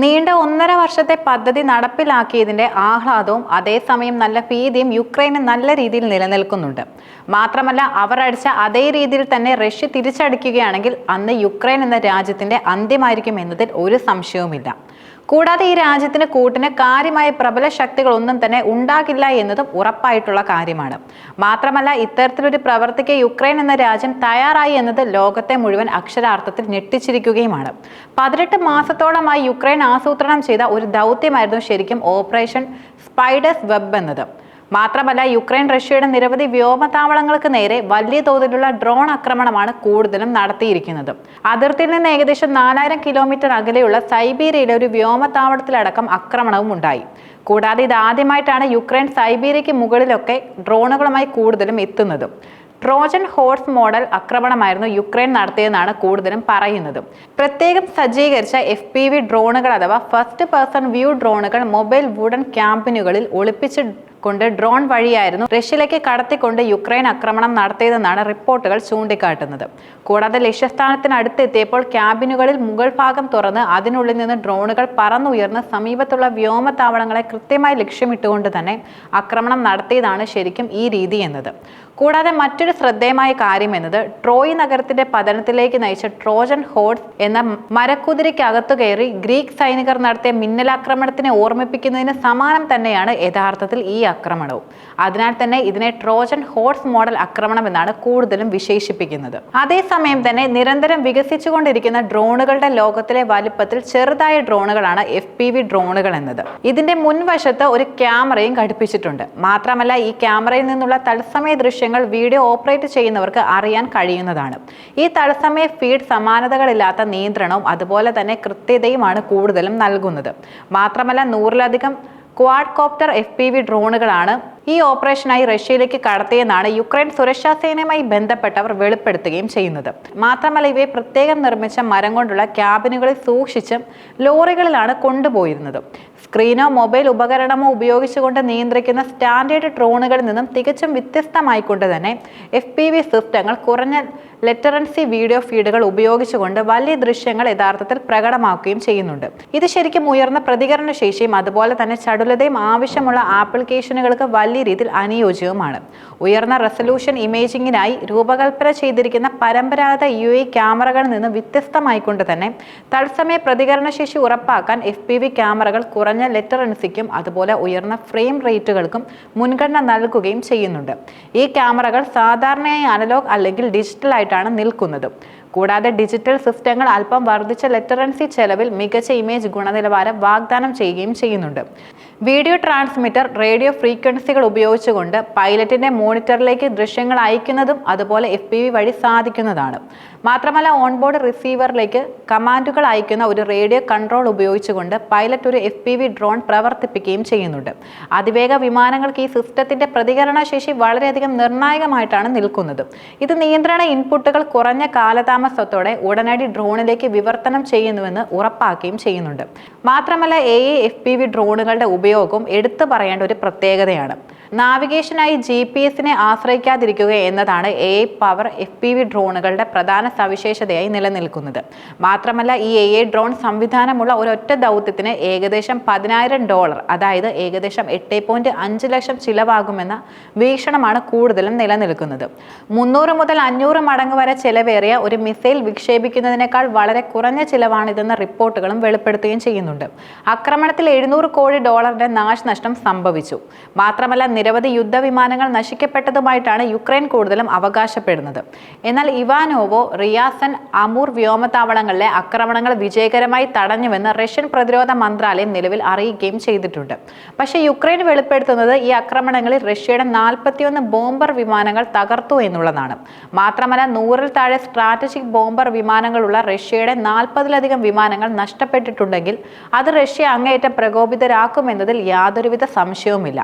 നീണ്ട 1.5 വർഷത്തെ പദ്ധതി നടപ്പിലാക്കിയതിന്റെ ആഹ്ലാദവും അതേസമയം നല്ല ഭീതിയും യുക്രൈന് നല്ല രീതിയിൽ നിലനിൽക്കുന്നുണ്ട്. മാത്രമല്ല, അവർ അടിച്ച അതേ രീതിയിൽ തന്നെ റഷ്യ തിരിച്ചടിക്കുകയാണെങ്കിൽ അന്ന് യുക്രൈൻ എന്ന രാജ്യത്തിന്റെ അന്ത്യമായിരിക്കും എന്നതിൽ ഒരു സംശയവുമില്ല. കൂടാതെ ഈ രാജ്യത്തിന് കൂട്ടിന് കാര്യമായ പ്രബല ശക്തികളൊന്നും തന്നെ ഉണ്ടാകില്ല എന്നതും ഉറപ്പായിട്ടുള്ള കാര്യമാണ്. മാത്രമല്ല, ഇത്തരത്തിലൊരു പ്രവൃത്തിക്ക് യുക്രൈൻ എന്ന രാജ്യം തയ്യാറായി എന്നത് ലോകത്തെ മുഴുവൻ അക്ഷരാർത്ഥത്തിൽ ഞെട്ടിച്ചിരിക്കുകയുമാണ്. 18 മാസത്തോളമായി യുക്രൈൻ ആസൂത്രണം ചെയ്ത ഒരു ദൗത്യമായിരുന്നു ശരിക്കും ഓപ്പറേഷൻ സ്പൈഡേഴ്സ് വെബ് എന്നത്. മാത്രമല്ല, യുക്രൈൻ റഷ്യയുടെ നിരവധി വ്യോമതാവളങ്ങൾക്ക് നേരെ വലിയ തോതിലുള്ള ഡ്രോൺ ആക്രമണമാണ് കൂടുതലും നടത്തിയിരിക്കുന്നത്. അതിർത്തിയിൽ നിന്ന് ഏകദേശം 4000 കിലോമീറ്റർ അകലെയുള്ള സൈബീരിയയിലെ ഒരു വ്യോമതാവളത്തിലടക്കം ആക്രമണവും ഉണ്ടായി. കൂടാതെ ഇതാദ്യമായിട്ടാണ് യുക്രൈൻ സൈബീരിയയ്ക്ക് മുകളിലൊക്കെ ഡ്രോണുകളുമായി കൂടുതലും എത്തുന്നത്. ട്രോജൻ ഹോഴ്സ് മോഡൽ ആക്രമണമായിരുന്നു യുക്രൈൻ നടത്തിയെന്നാണ് കൂടുതലും പറയുന്നത്. പ്രത്യേകം സജ്ജീകരിച്ച FPV ഡ്രോണുകൾ അഥവാ ഫസ്റ്റ് പേഴ്സൺ വ്യൂ ഡ്രോണുകൾ മൊബൈൽ വുഡൻ ക്യാമ്പിനുകളിൽ ഒളിപ്പിച്ച് കൊണ്ട് ഡ്രോൺ വഴിയായിരുന്നു റഷ്യയിലേക്ക് കടത്തിക്കൊണ്ട് യുക്രൈൻ ആക്രമണം നടത്തിയതെന്നാണ് റിപ്പോർട്ടുകൾ ചൂണ്ടിക്കാട്ടുന്നത്. കൂടാതെ ലക്ഷ്യസ്ഥാനത്തിനടുത്തെത്തിയപ്പോൾ ക്യാബിനുകളിൽ മുകൾ ഭാഗം തുറന്ന് അതിനുള്ളിൽ നിന്ന് ഡ്രോണുകൾ പറന്നുയർന്ന് സമീപത്തുള്ള വ്യോമതാവളങ്ങളെ കൃത്യമായി ലക്ഷ്യമിട്ടുകൊണ്ട് തന്നെ ആക്രമണം നടത്തിയതാണ് ശരിക്കും ഈ രീതി എന്നത്. കൂടാതെ മറ്റൊരു ശ്രദ്ധേയമായ കാര്യം എന്നത് ട്രോയ് നഗരത്തിന്റെ പതനത്തിലേക്ക് നയിച്ച ട്രോജൻ ഹോഴ്സ് എന്ന മരക്കുതിരയ്ക്കകത്തു കയറി ഗ്രീക്ക് സൈനികർ നടത്തിയ മിന്നലാക്രമണത്തിനെ ഓർമ്മിപ്പിക്കുന്നതിന് സമാനം തന്നെയാണ് യഥാർത്ഥത്തിൽ ഈ ആക്രമണവും. അതിനാൽ തന്നെ ഇതിനെ ട്രോജൻ ഹോഴ്സ് മോഡൽ ആക്രമണം എന്നാണ് കൂടുതലും വിശേഷിപ്പിക്കുന്നത്. അതേസമയം തന്നെ നിരന്തരം വികസിച്ചുകൊണ്ടിരിക്കുന്ന ഡ്രോണുകളുടെ ലോകത്തിലെ വലുപ്പത്തിൽ ചെറുതായ ഡ്രോണുകളാണ് FPV ഡ്രോണുകൾ എന്നത്. ഇതിന്റെ മുൻവശത്ത് ഒരു ക്യാമറയും ഘടിപ്പിച്ചിട്ടുണ്ട്. മാത്രമല്ല, ഈ ക്യാമറയിൽ നിന്നുള്ള തത്സമയ ദൃശ്യങ്ങൾ വീഡിയോ ഓപ്പറേറ്റ് ചെയ്യുന്നവർക്ക് അറിയാൻ കഴിയുന്നതാണ്. ഈ തത്സമയ ഫീഡ് സമാനതകളില്ലാത്ത നിയന്ത്രണവും അതുപോലെ തന്നെ കൃത്യതയുമാണ് കൂടുതലും നൽകുന്നത്. മാത്രമല്ല, 100-ലധികം ക്വാഡ്കോപ്റ്റർ FPV ഡ്രോണുകളാണ് ഈ ഓപ്പറേഷനായി റഷ്യയിലേക്ക് കടത്തിയെന്നാണ് യുക്രൈൻ സുരക്ഷാ സേനയുമായി ബന്ധപ്പെട്ടവർ വെളിപ്പെടുത്തുകയും ചെയ്യുന്നത്. മാത്രമല്ല, ഇവയെ പ്രത്യേകം നിർമ്മിച്ച മരം കൊണ്ടുള്ള ക്യാബിനുകളിൽ സൂക്ഷിച്ച് ലോറികളിലാണ് കൊണ്ടുപോയിരുന്നത്. സ്ക്രീനോ മൊബൈൽ ഉപകരണമോ ഉപയോഗിച്ചുകൊണ്ട് നിയന്ത്രിക്കുന്ന സ്റ്റാൻഡേർഡ് ഡ്രോണുകളിൽ നിന്നും തികച്ചും വ്യത്യസ്തമായിക്കൊണ്ട് തന്നെ FPV സിസ്റ്റങ്ങൾ കുറഞ്ഞ ലെറ്ററൻസി വീഡിയോ ഫീഡുകൾ ഉപയോഗിച്ചുകൊണ്ട് വലിയ ദൃശ്യങ്ങൾ യഥാർത്ഥത്തിൽ പ്രകടമാക്കുകയും ചെയ്യുന്നുണ്ട്. ഇത് ശരിക്കും ഉയർന്ന പ്രതികരണ ശേഷിയും അതുപോലെ തന്നെ ചടുലതയും ആവശ്യമുള്ള ആപ്ലിക്കേഷനുകൾക്ക് വലിയ രീതിയിൽ അനുയോജ്യവുമാണ്. ഉയർന്ന റെസൊല്യൂഷൻ ഇമേജിങ്ങിനായി രൂപകൽപ്പന ചെയ്തിരിക്കുന്ന പരമ്പരാഗത UAV ക്യാമറകളിൽ നിന്ന് വ്യത്യസ്തമായിക്കൊണ്ട് തന്നെ തത്സമയ പ്രതികരണശേഷി ഉറപ്പാക്കാൻ FPV ക്യാമറകൾ കുറഞ്ഞ ലെറ്ററൻസിക്കും അതുപോലെ ഉയർന്ന ഫ്രെയിം റേറ്റുകൾക്കും മുൻഗണന നൽകുകയും ചെയ്യുന്നുണ്ട്. ഈ ക്യാമറകൾ സാധാരണയായി അനലോഗ് അല്ലെങ്കിൽ ഡിജിറ്റൽ ആയിട്ടാണ് നിൽക്കുന്നത്. കൂടാതെ ഡിജിറ്റൽ സിസ്റ്റങ്ങൾ അല്പം വർദ്ധിച്ച ലെറ്ററൻസി ചെലവിൽ മികച്ച ഇമേജ് ഗുണനിലവാരം വാഗ്ദാനം ചെയ്യുകയും ചെയ്യുന്നുണ്ട്. വീഡിയോ ട്രാൻസ്മിറ്റർ റേഡിയോ ഫ്രീക്വൻസികൾ ഉപയോഗിച്ചുകൊണ്ട് പൈലറ്റിന്റെ മോണിറ്ററിലേക്ക് ദൃശ്യങ്ങൾ അയക്കുന്നതും അതുപോലെ FPV വഴി സാധിക്കുന്നതാണ്. മാത്രമല്ല, ഓൺബോർഡ് റിസീവറിലേക്ക് കമാൻഡുകൾ അയക്കുന്ന ഒരു റേഡിയോ കൺട്രോൾ ഉപയോഗിച്ചുകൊണ്ട് പൈലറ്റ് ഒരു FPV ഡ്രോൺ പ്രവർത്തിപ്പിക്കുകയും ചെയ്യുന്നുണ്ട്. അതിവേഗ വിമാനങ്ങൾക്ക് ഈ സിസ്റ്റത്തിന്റെ പ്രതികരണശേഷി വളരെയധികം നിർണായകമായിട്ടാണ് നിൽക്കുന്നത്. ഇത് നിയന്ത്രണ ഇൻപുട്ടുകൾ കുറഞ്ഞ കാലതാമസത്തോടെ ഉടനടി ഡ്രോണിലേക്ക് വിവർത്തനം ചെയ്യുന്നുവെന്ന് ഉറപ്പാക്കുകയും ചെയ്യുന്നുണ്ട്. മാത്രമല്ല, FPV ഡ്രോണുകളുടെ ഉപയോഗവും എടുത്തു പറയേണ്ട ഒരു പ്രത്യേകതയാണ്. നാവിഗേഷനായി GPS-നെ ആശ്രയിക്കാതിരിക്കുക എന്നതാണ് പവർ FPV ഡ്രോണുകളുടെ പ്രധാന സവിശേഷതയായി നിലനിൽക്കുന്നത്. മാത്രമല്ല, ഈ ഡ്രോൺ സംവിധാനമുള്ള ഒരൊറ്റ ദൗത്യത്തിന് ഏകദേശം $10,000 അതായത് ഏകദേശം 8.5 ലക്ഷം ചിലവാകുമെന്ന വീക്ഷണമാണ് കൂടുതലും നിലനിൽക്കുന്നത്. 300 മുതൽ 500 മടങ്ങ് വരെ ചിലവേറിയ ഒരു മിസൈൽ വിക്ഷേപിക്കുന്നതിനേക്കാൾ വളരെ കുറഞ്ഞ ചിലവാണിതെന്ന റിപ്പോർട്ടുകളും വെളിപ്പെടുത്തുകയും ചെയ്യുന്നുണ്ട്. ആക്രമണത്തിൽ $700 കോടി നാശനഷ്ടം സംഭവിച്ചു. മാത്രമല്ല, നിരവധി യുദ്ധവിമാനങ്ങൾ നശിക്കപ്പെട്ടതുമായിട്ടാണ് യുക്രൈൻ കൂടുതലും അവകാശപ്പെടുന്നത്. എന്നാൽ ഇവാനോവോ, റിയാസൻ, അമൂർ വ്യോമതാവളങ്ങളിലെ ആക്രമണങ്ങൾ വിജയകരമായി തടഞ്ഞുവെന്ന് റഷ്യൻ പ്രതിരോധ മന്ത്രാലയം നിലവിൽ അറിയിക്കുകയും ചെയ്തിട്ടുണ്ട്. പക്ഷേ യുക്രൈൻ വെളിപ്പെടുത്തുന്നത് ഈ ആക്രമണങ്ങളിൽ റഷ്യയുടെ 41 ബോംബർ വിമാനങ്ങൾ തകർത്തു എന്നുള്ളതാണ്. മാത്രമല്ല, 100-ൽ താഴെ സ്ട്രാറ്റജിക് ബോംബർ വിമാനങ്ങളുള്ള റഷ്യയുടെ 40-ലധികം വിമാനങ്ങൾ നഷ്ടപ്പെട്ടിട്ടുണ്ടെങ്കിൽ അത് റഷ്യ അങ്ങേയറ്റം പ്രകോപിതരാക്കുമെന്നതിൽ യാതൊരുവിധ സംശയവുമില്ല.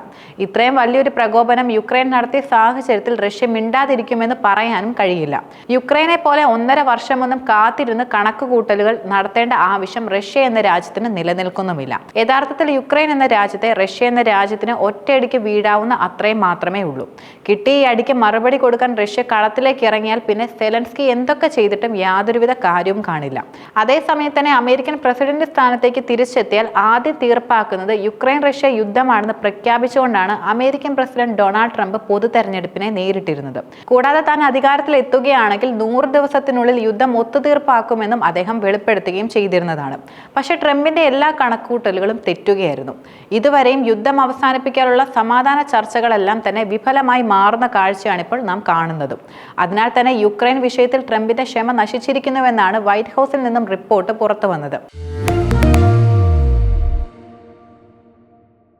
ഇത്രയും വലിയൊരു പ്രകോപനം യുക്രൈൻ നടത്തിയ സാഹചര്യത്തിൽ റഷ്യ മിണ്ടാതിരിക്കുമെന്ന് പറയാനും കഴിയില്ല. യുക്രൈനെ പോലെ 1.5 വർഷമൊന്നും കാത്തിരുന്ന് കണക്കുകൂട്ടലുകൾ നടത്തേണ്ട ആവശ്യം റഷ്യ എന്ന രാജ്യത്തിന് നിലനിൽക്കുന്നുമില്ല. യഥാർത്ഥത്തിൽ യുക്രൈൻ എന്ന രാജ്യത്തെ റഷ്യ എന്ന രാജ്യത്തിന് ഒറ്റയടിക്ക് വീഴാവുന്ന അത്രയും മാത്രമേ ഉള്ളൂ. കിട്ടിയ ഈ അടിക്ക് മറുപടി കൊടുക്കാൻ റഷ്യ കളത്തിലേക്ക് ഇറങ്ങിയാൽ പിന്നെ സെലൻസ്കി എന്തൊക്കെ ചെയ്തിട്ടും യാതൊരുവിധ കാര്യവും കാണില്ല. അതേസമയം തന്നെ അമേരിക്കൻ പ്രസിഡന്റ് സ്ഥാനത്തേക്ക് തിരിച്ചെത്തിയാൽ ആദ്യം തീർപ്പാക്കുന്നത് യുക്രൈൻ റഷ്യ യുദ്ധമാണെന്ന് പ്രഖ്യാപിച്ചുകൊണ്ടാണ് അമേരിക്കൻ പ്രസിഡന്റ് ഡൊണാൾഡ് ട്രംപ് പൊതു തെരഞ്ഞെടുപ്പിനെ നേരിട്ടിരുന്നത്. കൂടാതെ താൻ അധികാരത്തിൽ എത്തുകയാണെങ്കിൽ 100 ദിവസത്തിനുള്ളിൽ യുദ്ധം ഒത്തുതീർപ്പാക്കുമെന്നും അദ്ദേഹം വെളിപ്പെടുത്തുകയും ചെയ്തിരുന്നതാണ്. പക്ഷേ ട്രംപിന്റെ എല്ലാ കണക്കുകൂട്ടലുകളും തെറ്റുകയായിരുന്നു. ഇതുവരെയും യുദ്ധം അവസാനിപ്പിക്കാനുള്ള സമാധാന ചർച്ചകളെല്ലാം തന്നെ വിഫലമായി മാറുന്ന കാഴ്ചയാണ് ഇപ്പോൾ നാം കാണുന്നതും. അതിനാൽ തന്നെ യുക്രൈൻ വിഷയത്തിൽ ട്രംപിന്റെ ക്ഷമ നശിച്ചിരിക്കുന്നുവെന്നാണ് വൈറ്റ് ഹൗസിൽ നിന്നും റിപ്പോർട്ട് പുറത്തു വന്നത്.